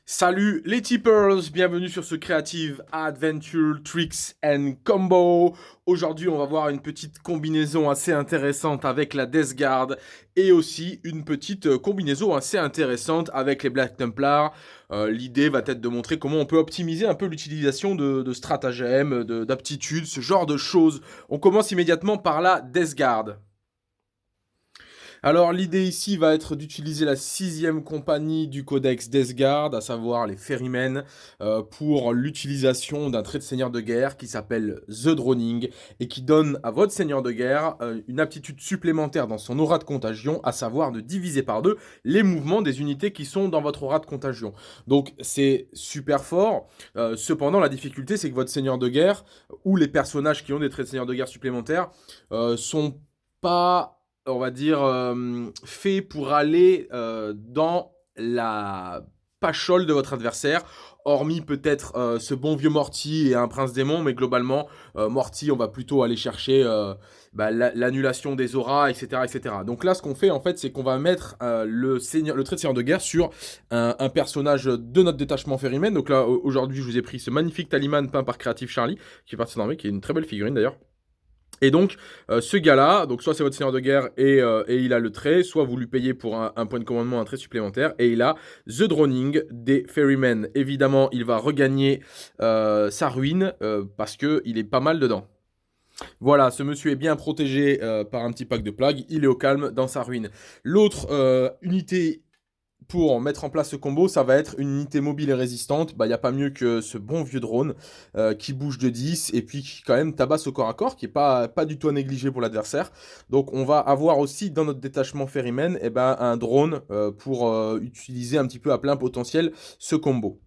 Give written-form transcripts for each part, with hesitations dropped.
Salut les tipeurs, bienvenue sur ce Creative Adventure Tricks and Combo. Aujourd'hui, on va voir une petite combinaison assez intéressante avec la Death Guard et aussi une petite combinaison assez intéressante avec les Black Templars. L'idée va être de montrer comment on peut optimiser un peu l'utilisation de stratagèmes, d'aptitudes, ce genre de choses. On commence immédiatement par la Death Guard. Alors l'idée ici va être d'utiliser la sixième compagnie du codex Death Guard, à savoir les Ferrymen, pour l'utilisation d'un trait de seigneur de guerre qui s'appelle The Droning et qui donne à votre seigneur de guerre une aptitude supplémentaire dans son aura de contagion, à savoir de diviser par deux les mouvements des unités qui sont dans votre aura de contagion. Donc c'est super fort. Cependant la difficulté c'est que votre seigneur de guerre ou les personnages qui ont des traits de seigneur de guerre supplémentaires sont pas, on va dire, fait pour aller dans la pachole de votre adversaire, hormis peut-être ce bon vieux Morty et un prince démon, mais globalement, Morty, on va plutôt aller chercher l'annulation des auras, etc., etc. Donc là, ce qu'on fait, en fait, c'est qu'on va mettre le trait de seigneur de guerre sur un personnage de notre détachement Ferryman. Donc là, aujourd'hui, je vous ai pris ce magnifique talisman peint par Creative Charlie, qui est parti dans qui est une très belle figurine d'ailleurs. Et donc, ce gars-là, donc soit c'est votre seigneur de guerre et il a le trait, soit vous lui payez pour un point de commandement, un trait supplémentaire, et il a The Droning des Ferrymen. Évidemment, il va regagner sa ruine parce qu'il est pas mal dedans. Voilà, ce monsieur est bien protégé par un petit pack de plagues, il est au calme dans sa ruine. L'autre unité pour mettre en place ce combo, ça va être une unité mobile et résistante. Bah, il n'y a pas mieux que ce bon vieux drone qui bouge de 10 et puis qui quand même tabasse au corps à corps, qui est pas du tout à négliger pour l'adversaire. Donc on va avoir aussi dans notre détachement Ferryman un drone pour utiliser un petit peu à plein potentiel ce combo.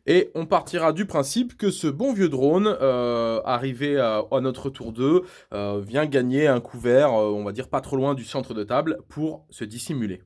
Et on partira du principe que ce bon vieux drone, arrivé à notre tour 2, vient gagner un couvert, on va dire pas trop loin du centre de table, pour se dissimuler.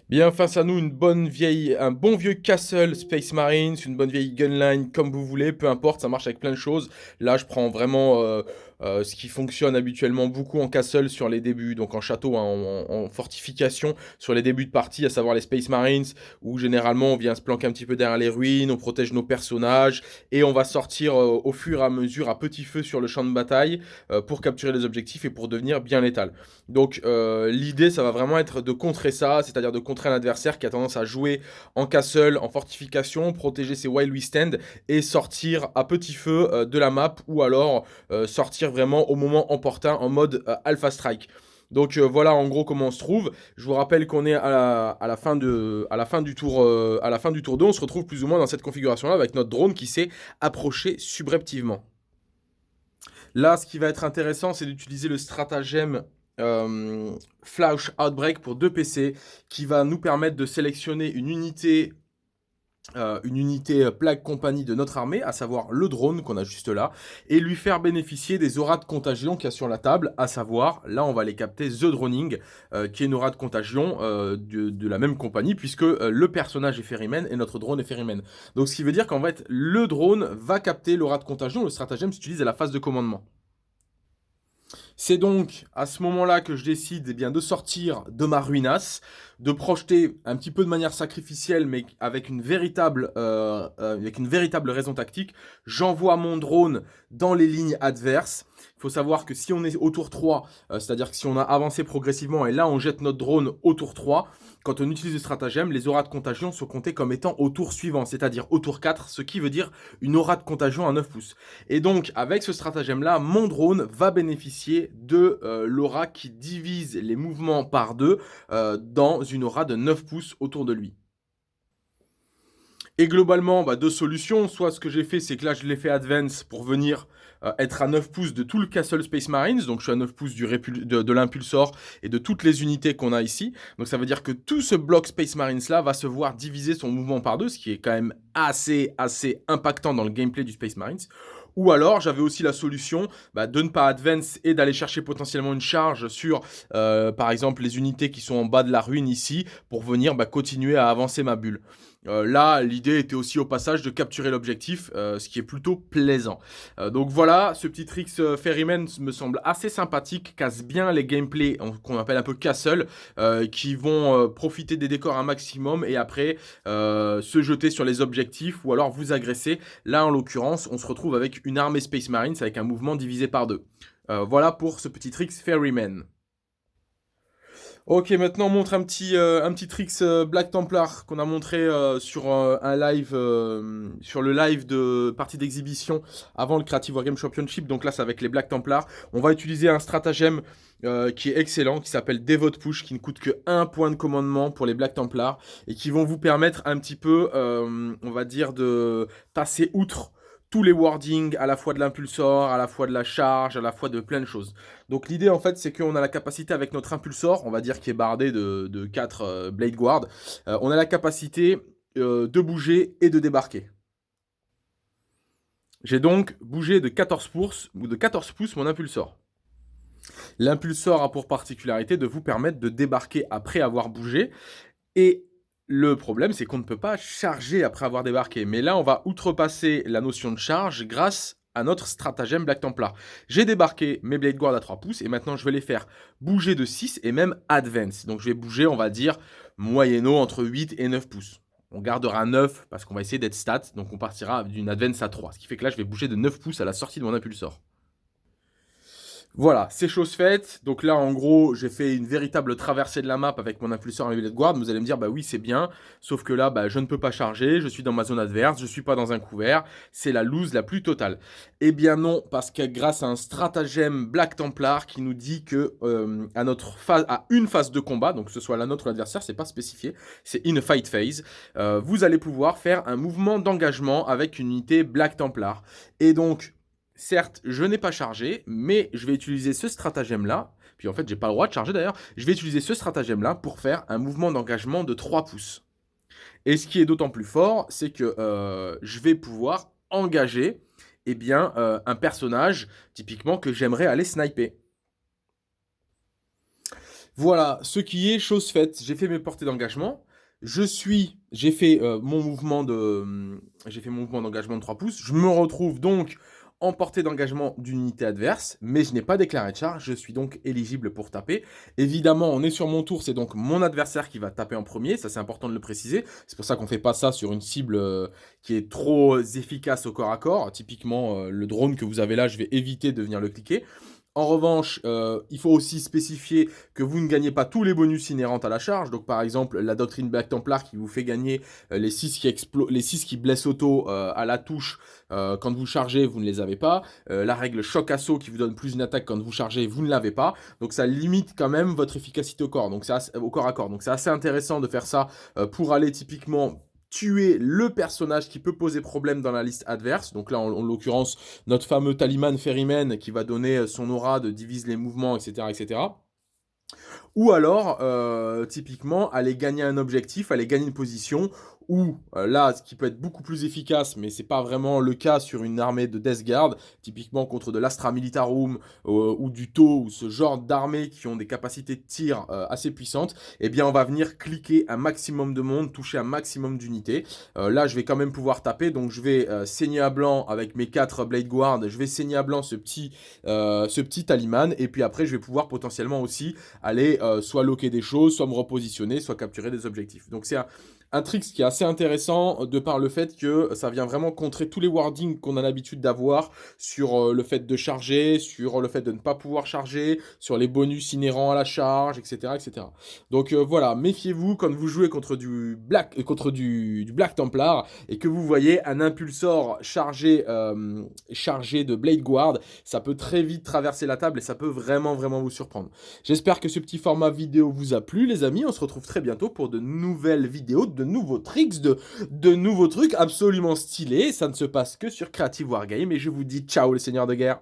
Bien, face à nous, un bon vieux Castle Space Marines, une bonne vieille Gunline, comme vous voulez, peu importe, ça marche avec plein de choses. Là, je prends vraiment ce qui fonctionne habituellement beaucoup en Castle sur les débuts, donc en château, hein, en fortification, sur les débuts de partie, à savoir les Space Marines, où généralement on vient se planquer un petit peu derrière les ruines, on protège nos personnages, et on va sortir au fur et à mesure à petit feu sur le champ de bataille pour capturer les objectifs et pour devenir bien létal. Donc l'idée, ça va vraiment être de contrer ça, c'est-à-dire de contrer un adversaire qui a tendance à jouer en castle, en fortification, protéger ses while we stand et sortir à petit feu de la map ou alors sortir vraiment au moment opportun en mode Alpha Strike. Donc voilà en gros comment on se trouve. Je vous rappelle qu'on est à la fin du tour à la fin du tour 2, on se retrouve plus ou moins dans cette configuration là avec notre drone qui s'est approché subrepticement. Là, ce qui va être intéressant, c'est d'utiliser le stratagème Flash Outbreak pour 2 PC qui va nous permettre de sélectionner une unité plague compagnie de notre armée, à savoir le drone qu'on a juste là, et lui faire bénéficier des auras de contagion qu'il y a sur la table, à savoir, là on va les capter, The Droning, qui est une aura de contagion de la même compagnie, puisque le personnage est Ferryman et notre drone est Ferryman. Donc ce qui veut dire qu'en fait, le drone va capter l'aura de contagion, le stratagème s'utilise à la phase de commandement. C'est donc à ce moment-là que je décide bien, de sortir de ma ruinasse, de projeter un petit peu de manière sacrificielle, mais avec une véritable raison tactique. J'envoie mon drone dans les lignes adverses. Il faut savoir que si on est au tour 3, c'est-à-dire que si on a avancé progressivement et là on jette notre drone au tour 3, quand on utilise le stratagème, les auras de contagion sont comptées comme étant au tour suivant, c'est-à-dire au tour 4, ce qui veut dire une aura de contagion à 9 pouces. Et donc, avec ce stratagème-là, mon drone va bénéficier de l'aura qui divise les mouvements par deux dans une aura de 9 pouces autour de lui. Et globalement, deux solutions. Soit ce que j'ai fait, c'est que là, je l'ai fait advance pour venir être à 9 pouces de tout le Castle Space Marines. Donc, je suis à 9 pouces de l'impulsor et de toutes les unités qu'on a ici. Donc, ça veut dire que tout ce bloc Space Marines-là va se voir diviser son mouvement par deux, ce qui est quand même assez impactant dans le gameplay du Space Marines. Ou alors, j'avais aussi la solution de ne pas advance et d'aller chercher potentiellement une charge sur, par exemple, les unités qui sont en bas de la ruine ici, pour venir continuer à avancer ma bulle. Là, l'idée était aussi au passage de capturer l'objectif, ce qui est plutôt plaisant. Donc voilà, ce petit tricks Ferryman me semble assez sympathique, casse bien les gameplays qu'on appelle un peu castle, qui vont profiter des décors un maximum et après se jeter sur les objectifs ou alors vous agresser. Là, en l'occurrence, on se retrouve avec une armée Space Marines avec un mouvement divisé par deux. Voilà pour ce petit tricks Ferryman. Ok, maintenant on montre un petit tricks Black Templar qu'on a montré sur un live, sur le live de partie d'exhibition avant le Creative Wargame Championship. Donc là, c'est avec les Black Templars. On va utiliser un stratagème qui est excellent, qui s'appelle Devote Push, qui ne coûte que 1 point de commandement pour les Black Templars et qui vont vous permettre un petit peu, on va dire, de passer outre tous les wordings, à la fois de l'impulsor, à la fois de la charge, à la fois de plein de choses. Donc l'idée en fait c'est qu'on a la capacité avec notre impulsor, on va dire qui est bardé de 4 Blade Guard, on a la capacité de bouger et de débarquer. J'ai donc bougé de 14 pouces, ou de 14 pouces mon impulsor. L'impulsor a pour particularité de vous permettre de débarquer après avoir bougé et le problème, c'est qu'on ne peut pas charger après avoir débarqué. Mais là, on va outrepasser la notion de charge grâce à notre stratagème Black Templar. J'ai débarqué mes Blade Guard à 3 pouces et maintenant je vais les faire bouger de 6 et même advance. Donc je vais bouger, on va dire, moyennant entre 8 et 9 pouces. On gardera 9 parce qu'on va essayer d'être stat, donc on partira d'une advance à 3. Ce qui fait que là, je vais bouger de 9 pouces à la sortie de mon impulsor. Voilà, c'est chose faite. Donc là, en gros, j'ai fait une véritable traversée de la map avec mon impulseur et mes Blade Guard. Vous allez me dire, bah oui, c'est bien. Sauf que là, bah, je ne peux pas charger. Je suis dans ma zone adverse. Je ne suis pas dans un couvert. C'est la lose la plus totale. Eh bien non, parce que grâce à un stratagème Black Templar qui nous dit que à une phase de combat, donc que ce soit la nôtre ou l'adversaire, c'est pas spécifié, c'est in a fight phase, vous allez pouvoir faire un mouvement d'engagement avec une unité Black Templar. Et donc, certes, je n'ai pas chargé, mais je vais utiliser ce stratagème-là. Puis en fait, j'ai pas le droit de charger d'ailleurs. Je vais utiliser ce stratagème-là pour faire un mouvement d'engagement de 3 pouces. Et ce qui est d'autant plus fort, c'est que je vais pouvoir engager un personnage, typiquement, que j'aimerais aller sniper. Voilà, ce qui est chose faite. J'ai fait mes portées d'engagement. J'ai fait mon mouvement d'engagement de 3 pouces. Je me retrouve donc en portée d'engagement d'unité adverse, mais je n'ai pas déclaré de charge, je suis donc éligible pour taper. Évidemment, on est sur mon tour, c'est donc mon adversaire qui va taper en premier, ça c'est important de le préciser. C'est pour ça qu'on ne fait pas ça sur une cible qui est trop efficace au corps à corps. Typiquement, le drone que vous avez là, je vais éviter de venir le cliquer. En revanche, il faut aussi spécifier que vous ne gagnez pas tous les bonus inhérents à la charge. Donc par exemple, la doctrine Black Templar qui vous fait gagner les 6 qui blessent auto à la touche quand vous chargez, vous ne les avez pas. La règle choc assaut qui vous donne plus une attaque quand vous chargez, vous ne l'avez pas. Donc ça limite quand même votre efficacité au corps, au corps à corps. Donc c'est assez intéressant de faire ça pour aller typiquement tuer le personnage qui peut poser problème dans la liste adverse. Donc là, en l'occurrence, notre fameux Taliman Ferryman qui va donner son aura de divise les mouvements, etc. etc. Ou alors, typiquement, aller gagner un objectif, aller gagner une position, ou là, ce qui peut être beaucoup plus efficace, mais c'est pas vraiment le cas sur une armée de Death Guard, typiquement contre de l'Astra Militarum ou du Tau, ou ce genre d'armées qui ont des capacités de tir assez puissantes, eh bien on va venir cliquer un maximum de monde, toucher un maximum d'unités. Là, je vais quand même pouvoir taper, donc je vais saigner à blanc avec mes 4 Blade Guard, je vais saigner à blanc ce petit Taliman, et puis après, je vais pouvoir potentiellement aussi aller soit loquer des choses, soit me repositionner, soit capturer des objectifs. Donc c'est un trick qui est assez intéressant de par le fait que ça vient vraiment contrer tous les wordings qu'on a l'habitude d'avoir sur le fait de charger, sur le fait de ne pas pouvoir charger, sur les bonus inhérents à la charge, etc. etc. Donc voilà, méfiez-vous quand vous jouez contre du Black Templar et que vous voyez un impulsor chargé de Blade Guard, ça peut très vite traverser la table et ça peut vraiment vous surprendre. J'espère que ce petit format vidéo vous a plu les amis, on se retrouve très bientôt pour de nouvelles vidéos, de nouveaux tricks, de nouveaux trucs absolument stylés. Ça ne se passe que sur Creative Wargame et je vous dis ciao les seigneurs de guerre.